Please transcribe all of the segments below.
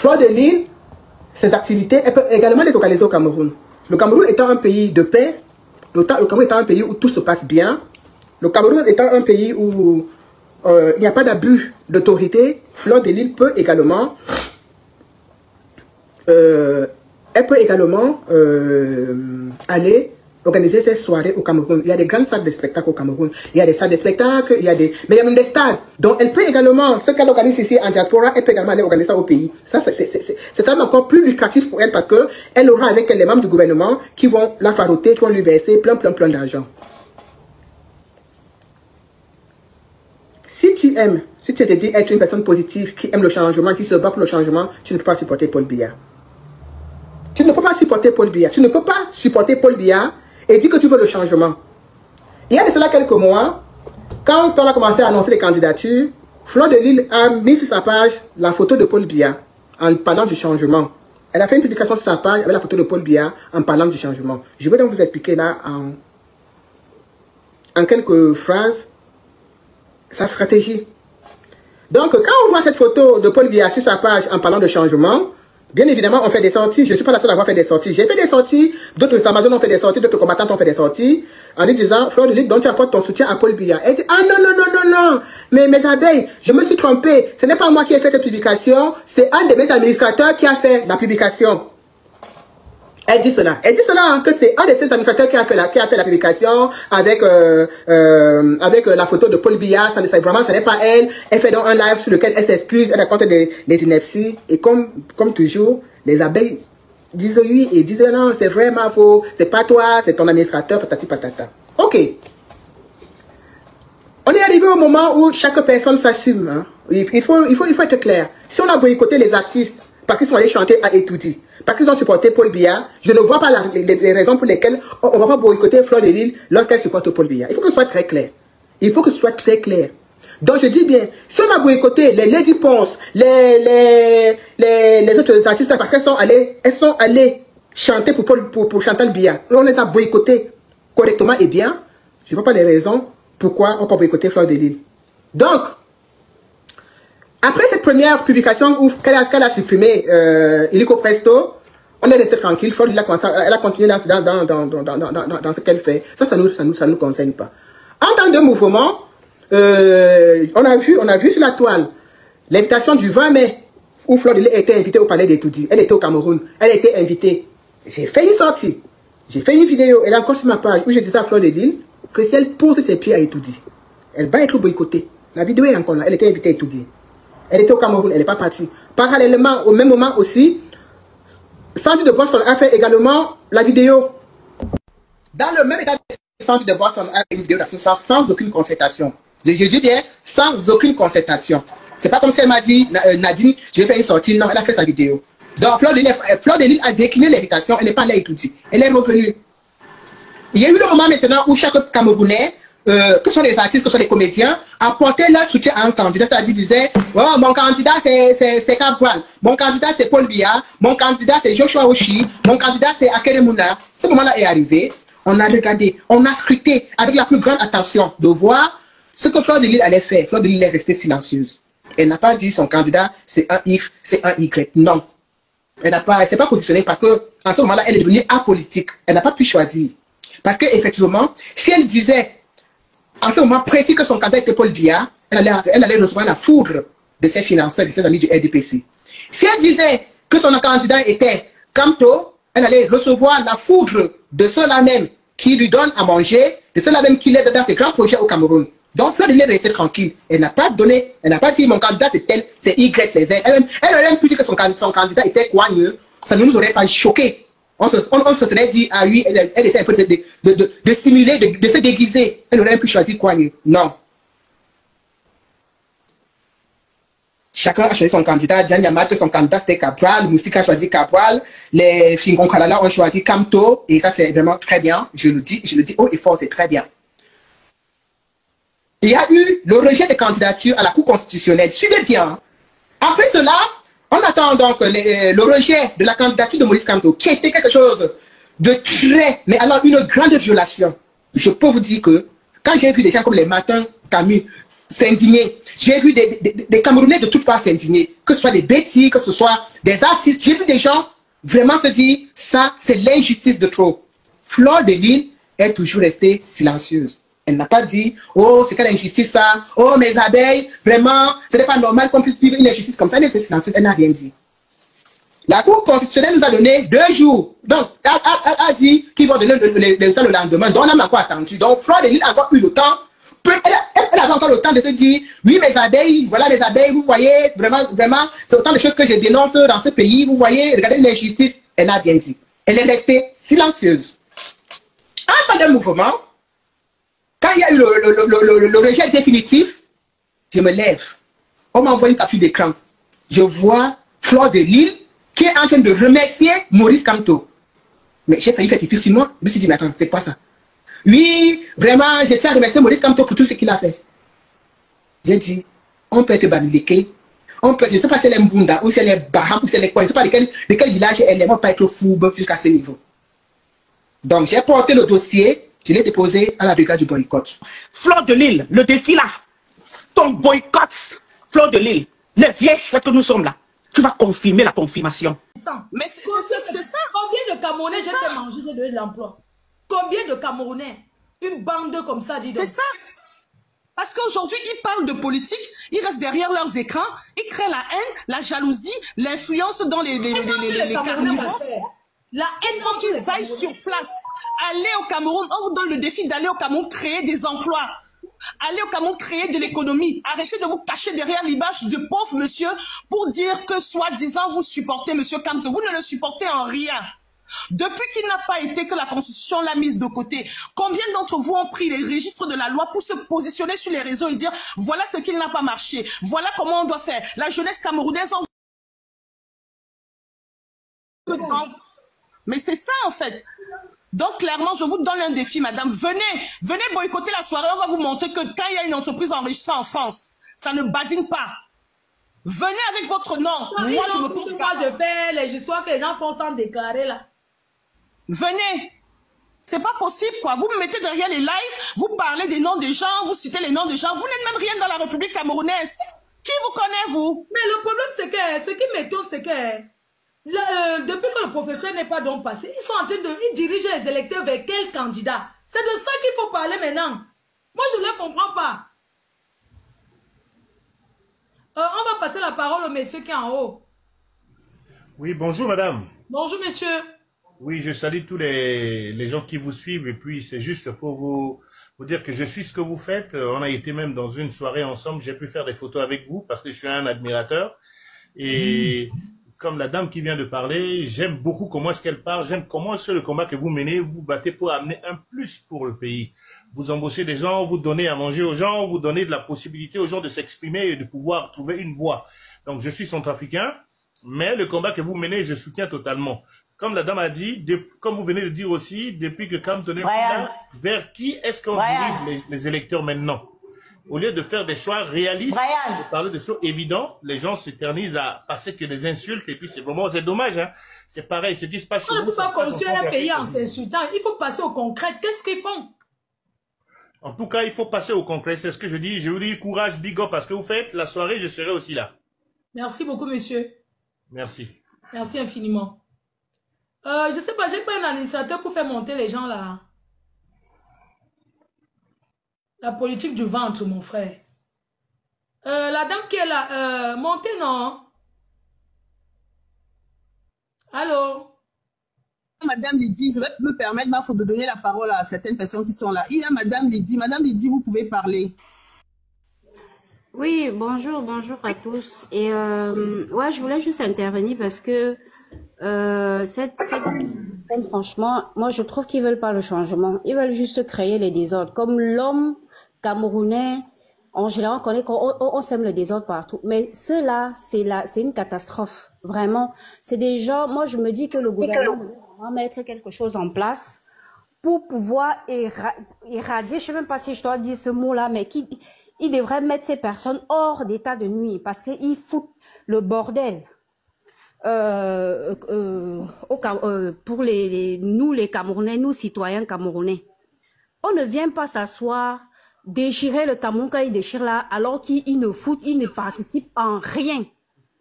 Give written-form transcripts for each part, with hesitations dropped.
Fleur de Lys, ses activités, elle peut également les localiser au Cameroun. Le Cameroun étant un pays de paix, le Cameroun étant un pays où tout se passe bien, le Cameroun étant un pays où il n'y a pas d'abus d'autorité, Fleur de Lys peut également, aller organiser ses soirées au Cameroun. Il y a des grandes salles de spectacle au Cameroun. Il y a des salles de spectacle, mais il y a même des stades. Donc elle peut également, ce qu'elle organise ici en diaspora, elle peut également aller organiser ça au pays. Ça, c'est encore plus lucratif pour elle parce que elle aura avec elle les membres du gouvernement qui vont la faroter, qui vont lui verser plein d'argent. Si tu aimes, si tu te dis être une personne positive, qui aime le changement, qui se bat pour le changement, tu ne peux pas supporter Paul Biya. Tu ne peux pas supporter Paul Biya. Tu ne peux pas supporter Paul Biya et dire que tu veux le changement. Il y a de cela quelques mois, quand on a commencé à annoncer les candidatures, Fleur de Lys a mis sur sa page la photo de Paul Biya en parlant du changement. Elle a fait une publication sur sa page avec la photo de Paul Biya en parlant du changement. Je vais donc vous expliquer là en quelques phrases sa stratégie. Donc, quand on voit cette photo de Paul Biya sur sa page en parlant de changement, bien évidemment, on fait des sorties. Je ne suis pas la seule à avoir fait des sorties. J'ai fait des sorties, d'autres Amazones ont fait des sorties, d'autres combattants ont fait des sorties, en lui disant, Fleur de Lys, donc tu apportes ton soutien à Paul Biya. Elle dit, ah non, non, non, non, non, mais mes abeilles, je me suis trompée. Ce n'est pas moi qui ai fait cette publication, c'est un de mes administrateurs qui a fait la publication. Elle dit cela. Elle dit cela, hein, que c'est un de ses administrateurs qui a fait la publication avec la photo de Paul Biya. Vraiment, ce n'est pas elle. Elle fait donc un live sur lequel elle s'excuse, elle raconte les inepties. Et comme toujours, les abeilles disent oui et disent non, c'est vraiment faux. C'est pas toi, c'est ton administrateur, patati patata. Ok. On est arrivé au moment où chaque personne s'assume. Hein. Il faut être clair. Si on a boycotté les artistes parce qu'ils sont allés chanter à Etoudi, parce qu'ils ont supporté Paul Biya, je ne vois pas les raisons pour lesquelles on ne va pas boycotter Fleur de Lys lorsqu'elle supporte Paul Biya. Il faut que ce soit très clair. Il faut que ce soit très clair. Donc je dis bien, si on a boycotté les Lady Ponce, les autres artistes parce qu'elles sont allées chanter pour Chantal Biya, on les a boycottés correctement et bien, je ne vois pas les raisons pourquoi on peut boycotter Fleur de Lys. Donc, après cette première publication qu'elle a supprimé Illico Presto, on est resté tranquille. Fleur de Lys elle a continué dans ce qu'elle fait. Ça nous concerne pas. En temps de mouvement, on a vu sur la toile l'invitation du 20 mai où Fleur de Lys était invitée au palais d'Etoudi. Elle était au Cameroun. Elle était invitée. J'ai fait une sortie. J'ai fait une vidéo. Elle est encore sur ma page où je disais à Fleur de Lys que si elle pose ses pieds à Etoudi, elle va être boycottée. La vidéo est encore là. Elle était invitée à Etoudi. Elle était au Cameroun, elle n'est pas partie. Parallèlement, au même moment aussi, Sandy de Boston a fait également la vidéo. Dans le même état d'esprit, Sandy de Boston a fait une vidéo d'action sans aucune concertation. Je dis bien, sans aucune concertation. C'est pas comme si elle m'a dit, Nadine, je vais faire une sortie. Non, elle a fait sa vidéo. Donc, Fleur de Lys a décliné l'invitation, elle n'est pas allée à Etoudi. Elle est revenue. Il y a eu le moment maintenant où chaque Camerounais, que ce soit les artistes, que ce soit les comédiens, apportaient leur soutien à un candidat, c'est-à-dire disaient, oh, mon candidat c'est Cabral, mon candidat c'est Paul Biya, mon candidat c'est Joshua Oshi, mon candidat c'est Akere Mouna. Ce moment-là est arrivé, on a regardé, on a scruté avec la plus grande attention de voir ce que Fleur de Lys allait faire. Fleur de Lys est restée silencieuse. Elle n'a pas dit son candidat c'est un X, c'est un Y. Non. Elle s'est pas positionnée parce que en ce moment-là, elle est devenue apolitique. Elle n'a pas pu choisir. Parce qu'effectivement, si elle disait en ce moment précis que son candidat était Paul Biya, elle allait recevoir la foudre de ses financeurs, de ses amis du RDPC. Si elle disait que son candidat était Kamto, elle allait recevoir la foudre de ceux-là même qui lui donnent à manger, de ceux-là même qui l'aident dans ses grands projets au Cameroun. Donc Fleur de Lys est restée tranquille. Elle n'a pas donné, elle n'a pas dit mon candidat c'est tel, c'est Y, c'est Z. Elle aurait même pu dire que son candidat était Kouagne, ça ne nous aurait pas choqué. On se serait dit, ah oui, elle essaie un peu de simuler, de se déguiser. Elle aurait pu choisir Kouagne. Non. Chacun a choisi son candidat. Diane Yamad, que son candidat c'était Cabral. Moustika a choisi Cabral. Les Fingon Kalala ont choisi Kamto. Et ça, c'est vraiment très bien. Je le dis haut et fort, c'est très bien. Il y a eu le rejet des candidatures à la Cour constitutionnelle. Suivez bien. Après cela, on attend donc le rejet de la candidature de Maurice Kamto, qui était quelque chose de très, mais alors une grande violation. Je peux vous dire que quand j'ai vu des gens comme les Matins Camus s'indigner, J'ai vu des Camerounais de toutes parts s'indigner, que ce soit des bêtises, que ce soit des artistes. J'ai vu des gens vraiment se dire, ça, c'est l'injustice de trop. Fleur de Lille est toujours restée silencieuse. Elle n'a pas dit, oh, c'est quelle injustice ça, oh, mes abeilles, vraiment, ce n'est pas normal qu'on puisse vivre une injustice comme ça. Elle est restée silencieuse, elle n'a rien dit. La Cour constitutionnelle nous a donné 2 jours. Donc, elle a dit qu'ils vont donner les résultats le lendemain. Donc, on a encore attendu. Donc, Fleur de Lille a encore eu le temps. Elle avait encore le temps de se dire, oui, mes abeilles, voilà les abeilles, vous voyez, vraiment, vraiment, c'est autant de choses que je dénonce dans ce pays, vous voyez, regardez l'injustice. Elle n'a rien dit. Elle est restée silencieuse. En temps de mouvement, quand il y a eu le rejet définitif, je me lève. On m'envoie une capture d'écran. Je vois Fleur de Lille qui est en train de remercier Maurice Kamto. Mais j'ai failli faire pipi sur moi. Je me suis dit, mais attends, c'est quoi ça? Oui, vraiment, je tiens à remercier Maurice Kamto pour tout ce qu'il a fait. J'ai dit, on peut être bamileke, on peut, je ne sais pas si elle est Mbunda, ou si elle est Baham, ou si elle est quoi, je ne sais pas de quel village elle est, on ne peut pas être fou jusqu'à ce niveau. Donc, j'ai porté le dossier, je l'ai déposé à la brigade du boycott. Fleur de Lille, le défi là, ton boycott, Fleur de Lille, les vieilles que nous sommes là, tu vas confirmer la confirmation. Mais c'est ça. Combien de Camerounais j'ai fait manger, j'ai donné de l'emploi? Combien de Camerounais? Une bande comme ça, dis donc. C'est ça. Parce qu'aujourd'hui, ils parlent de politique, ils restent derrière leurs écrans, ils créent la haine, la jalousie, l'influence dans les carnivores. La haine, il faut qu'ils aillent sur place. Allez au Cameroun, on vous donne le défi d'aller au Cameroun créer des emplois. Allez au Cameroun créer de l'économie. Arrêtez de vous cacher derrière l'image de pauvre monsieur pour dire que soi-disant vous supportez monsieur Kamto. Vous ne le supportez en rien. Depuis qu'il n'a pas été que la Constitution l'a mise de côté, combien d'entre vous ont pris les registres de la loi pour se positionner sur les réseaux et dire voilà ce qui n'a pas marché, voilà comment on doit faire. La jeunesse camerounaise en... Mais c'est ça en fait. Donc clairement, je vous donne un défi, madame. Venez boycotter la soirée. On va vous montrer que quand il y a une entreprise enregistrée en France, ça ne badine pas. Venez avec votre nom. Moi, je me coupe pas. Je fais les histoires que les gens font sans déclarer là. Venez. C'est pas possible quoi. Vous me mettez derrière les lives, vous parlez des noms des gens, vous citez les noms des gens. Vous n'êtes même rien dans la République camerounaise. Qui vous connaît, vous? Mais le problème, c'est que ce qui m'étonne, c'est que depuis que le professeur n'est pas donc passé, ils sont en train de... Ils dirigent les électeurs vers quel candidat? C'est de ça qu'il faut parler maintenant. Moi, je ne le comprends pas. On va passer la parole au monsieur qui est en haut. Oui, bonjour madame. Bonjour monsieur. Oui, je salue tous les gens qui vous suivent et puis c'est juste pour vous dire que je suis ce que vous faites. On a été même dans une soirée ensemble, j'ai pu faire des photos avec vous parce que je suis un admirateur. Et comme la dame qui vient de parler, j'aime beaucoup comment est-ce qu'elle parle, j'aime comment c'est le combat que vous menez, vous battez pour amener un plus pour le pays. Vous embauchez des gens, vous donnez à manger aux gens, vous donnez de la possibilité aux gens de s'exprimer et de pouvoir trouver une voix. Donc je suis centrafricain, mais le combat que vous menez, je soutiens totalement. Comme la dame a dit, comme vous venez de dire aussi, depuis que Kamto est là, vers qui est-ce qu'on dirige les électeurs maintenant? Au lieu de faire des choix réalistes, de parler de choses évidentes, les gens s'éternisent à passer que des insultes et puis c'est vraiment, c'est dommage, hein. C'est pareil, ce qui se passe chez vous. On ne peut pas construire un pays en s'insultant. Il faut passer au concret. Qu'est-ce qu'ils font? En tout cas, il faut passer au concret. C'est ce que je dis. Je vous dis courage, big up, parce que vous faites la soirée, je serai aussi là. Merci beaucoup, monsieur. Merci. Merci infiniment. Je sais pas, j'ai pas un administrateur pour faire monter les gens là. La politique du ventre, mon frère. La dame qui est là, montez, non? Allô? Madame Lydie, je vais me permettre de donner la parole à certaines personnes qui sont là. Il y a Madame Lydie. Madame Lydie, vous pouvez parler. Oui, bonjour à tous. Et ouais, je voulais juste intervenir parce que franchement, moi je trouve qu'ils veulent pas le changement. Ils veulent juste créer les désordres. Comme l'homme camerounais, en général, on connaît qu'on sème le désordre partout. Mais ceux-là, c'est une catastrophe. Vraiment. C'est des gens, moi je me dis que le gouvernement va mettre quelque chose en place pour pouvoir éradier, je sais même pas si je dois dire ce mot-là, mais il devrait mettre ces personnes hors d'état de nuit parce qu'ils foutent le bordel. Pour nous les Camerounais, nous citoyens camerounais. On ne vient pas s'asseoir déchirer le Cameroun quand ils déchirent là, alors qu'ils ne foutent, ils ne participent en rien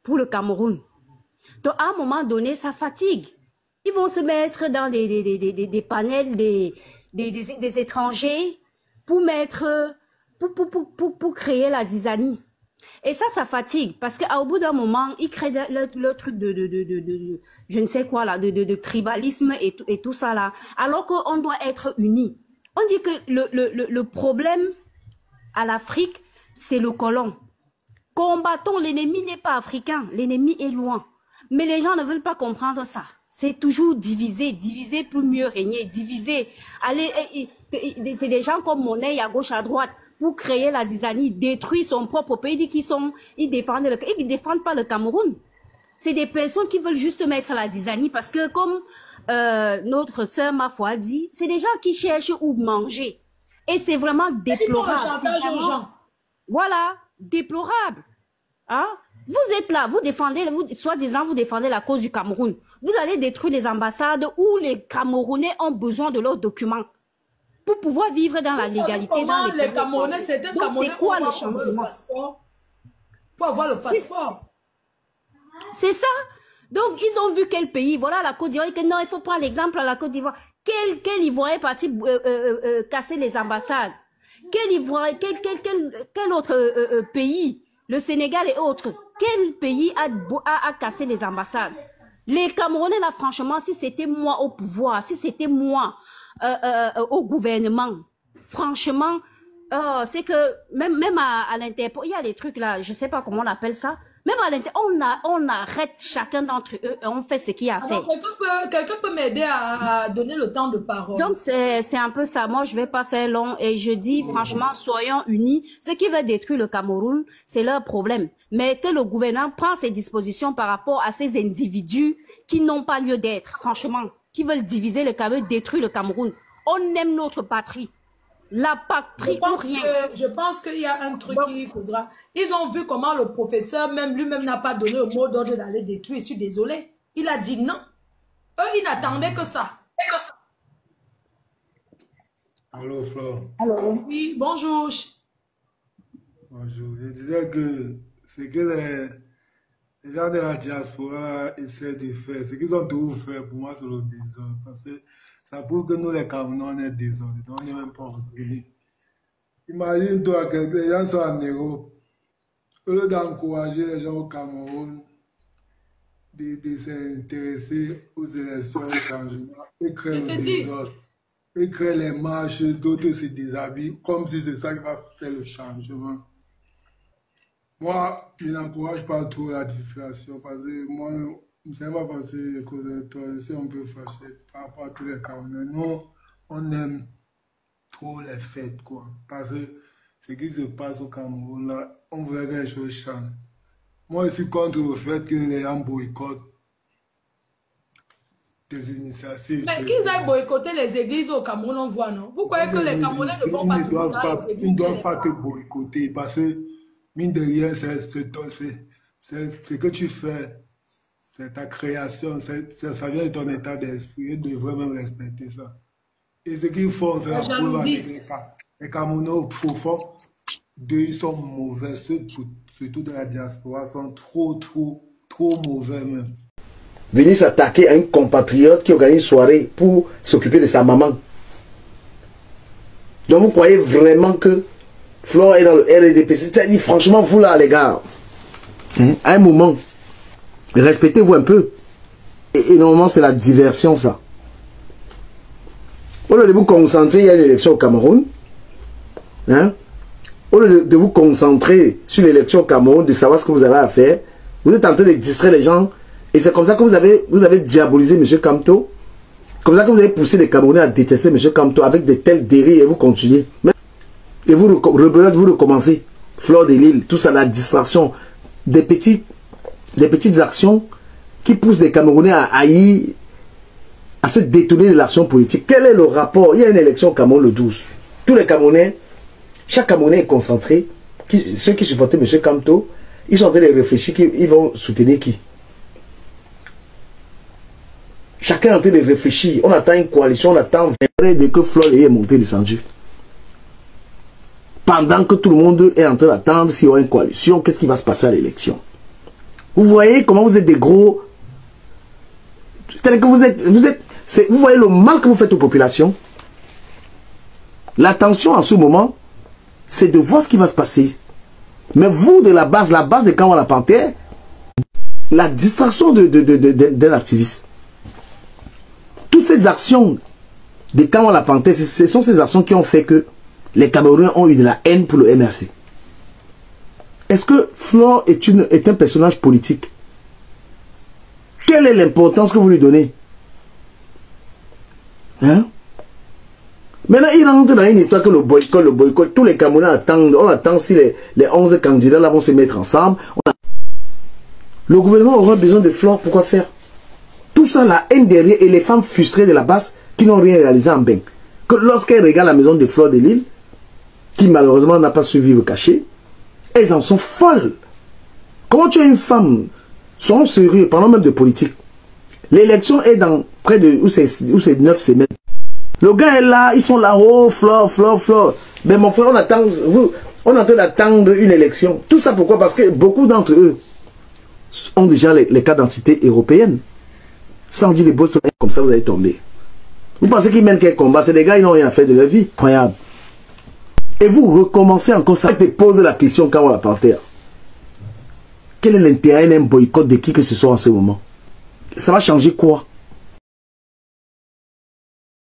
pour le Cameroun. Donc, à un moment donné, ça fatigue. Ils vont se mettre dans des panels des étrangers pour mettre, pour créer la zizanie. Et ça fatigue. Parce qu'au bout d'un moment, ils créent le truc je ne sais quoi là, de tribalisme et tout ça là. Alors qu'on doit être unis. On dit que le problème à l'Afrique, c'est le colon. Combattons, l'ennemi n'est pas africain, l'ennemi est loin. Mais les gens ne veulent pas comprendre ça. C'est toujours diviser pour mieux régner, diviser. Allez, c'est des gens comme Monet à gauche, à droite, pour créer la zizanie, détruire son propre pays, ils défendent pas le Cameroun. C'est des personnes qui veulent juste mettre la zizanie parce que comme notre sœur Mafoua dit, c'est des gens qui cherchent où manger. Et c'est vraiment déplorable. Voilà, déplorable. Hein? Vous êtes là, vous défendez, soi-disant, vous défendez la cause du Cameroun. Vous allez détruire les ambassades où les Camerounais ont besoin de leurs documents pour pouvoir vivre dans la légalité. Dans les Camerounais, c'est un Camerounais pour avoir le passeport. C'est ça. Donc, ils ont vu quel pays. Voilà la Côte d'Ivoire. Non, il faut prendre l'exemple à la Côte d'Ivoire. Quel Ivoirien est parti casser les ambassades? Quel autre pays? Le Sénégal et autres. Quel pays a cassé les ambassades? Les Camerounais, là, franchement, si c'était moi au pouvoir, si c'était moi au gouvernement, franchement, c'est que même à l'Interpol, il y a des trucs là, je sais pas comment on appelle ça. Même à l'Interpol, on arrête chacun d'entre eux et on fait ce qu'il y a à faire. Quelqu'un peut m'aider à donner le temps de parole. Donc, c'est un peu ça. Moi, je vais pas faire long et je dis, franchement, soyons unis. Ceux qui veulent détruire le Cameroun, c'est leur problème. Mais que le gouvernement prend ses dispositions par rapport à ces individus qui n'ont pas lieu d'être, franchement, qui veulent diviser le Cameroun, détruire le Cameroun. On aime notre patrie. La patrie ou rien. Je pense qu'il y a un truc qu'il faudra. Ils ont vu comment le professeur, même lui-même, n'a pas donné le mot d'ordre d'aller détruire. Je suis désolé. Il a dit non. Eux, ils n'attendaient que ça. Allô, Flore. Allô. Oui, bonjour. Bonjour. Je disais que ce que les gens de la diaspora essaient de faire, ce qu'ils ont tout fait, pour moi, c'est le désordre. Parce que ça prouve que nous, les Camerounais, on est désordres. On n'est même pas orgueilleux. Imagine-toi que les gens sont en Europe. Au lieu d'encourager les gens au Cameroun, de s'intéresser aux élections, aux changements, ils créent le désordre. Ils créent les marches, d'autres se déshabillent, comme si c'est ça qui va faire le changement. Moi, je n'encourage pas trop la distraction parce que moi, je ne sais pas passer les causes de toi, si on peut fâcher par rapport à tous les Camerounais. Nous, on aime trop les fêtes, quoi. Parce que ce qui se passe au Cameroun, là, on voudrait que les choses changent. Moi, je suis contre le fait que les gens boycottent des initiatives. Mais qu'ils aillent boycotter les églises au Cameroun, on voit, non? Vous croyez que les Camerounais ne vont pas... Ils ne doivent pas te boycotter parce que, mine de rien, c'est ce que tu fais. C'est ta création, ça vient de ton état d'esprit, ils devraient même respecter ça. Et ce qu'ils font, c'est la preuve avec les Camerounais au profond, ils sont mauvais, surtout de la diaspora, sont trop mauvais même. Venir s'attaquer à un compatriote qui organise une soirée pour s'occuper de sa maman. Donc vous croyez vraiment que Flore est dans le RDP? C'est-à-dire, franchement, vous là, les gars, à un moment, respectez-vous un peu. Et normalement, c'est la diversion, ça. Au lieu de vous concentrer, il y a une élection au Cameroun. Hein? Au lieu de vous concentrer sur l'élection au Cameroun, de savoir ce que vous avez à faire, vous êtes en train de distraire les gens. Et c'est comme ça que vous avez diabolisé M. Kamto. Comme ça que vous avez poussé les Camerounais à détester M. Kamto avec de telles dérives et vous continuez. Et vous recommencez. Flore de Lille, tout ça, la distraction. Des petites actions qui poussent les Camerounais à haïr, à se détourner de l'action politique. Quel est le rapport? Il y a une élection au Cameroun le 12. Tous les Camerounais, chaque Camerounais est concentré. Ceux qui supportaient M. Kamto, ils sont en train de réfléchir qu'ils vont soutenir qui? Chacun est en train de réfléchir. On attend une coalition, on attend dès que Flore est monté descendu. pendant que tout le monde est en train d'attendre s'il y aura une coalition, qu'est-ce qui va se passer à l'élection. Vous voyez comment vous êtes des gros... C'est-à-dire que vous voyez le mal que vous faites aux populations. L'attention en ce moment, c'est de voir ce qui va se passer. Mais vous, de la base de Kamwa la Panthère, la distraction d'un activiste. Toutes ces actions de Kamwa la Panthère, ce sont ces actions qui ont fait que les Camerounais ont eu de la haine pour le MRC. Est-ce que Flore est un personnage politique? Quelle est l'importance que vous lui donnez? Hein? Maintenant, il rentre dans une histoire que le boycott, tous les Camerounais attendent, on attend si les 11 candidats là vont se mettre ensemble. Le gouvernement aura besoin de Flore, pourquoi faire? Tout ça, la haine derrière et les femmes frustrées de la base qui n'ont rien réalisé en bain. Que lorsqu'elles regardent la maison de Flore de Lille, qui malheureusement n'a pas su vivre cachée, elles en sont folles. Comment tu as une femme, soyons sérieux, parlons même de politique. L'élection est dans près de, où c'est 9 semaines. Le gars est là, ils sont là, oh, Flore. Mais mon frère, on est en train d'attendre une élection. Tout ça pourquoi? Parce que beaucoup d'entre eux ont déjà les cartes d'identité européennes. Sans dire les boss, comme ça vous allez tomber. Vous pensez qu'ils mènent quel combat? C'est des gars, ils n'ont rien fait de leur vie. Incroyable. Et vous recommencez encore ça. Je te pose la question quand on la Panthère. Quel est l'intérêt d'un boycott de qui que ce soit en ce moment? Ça va changer quoi?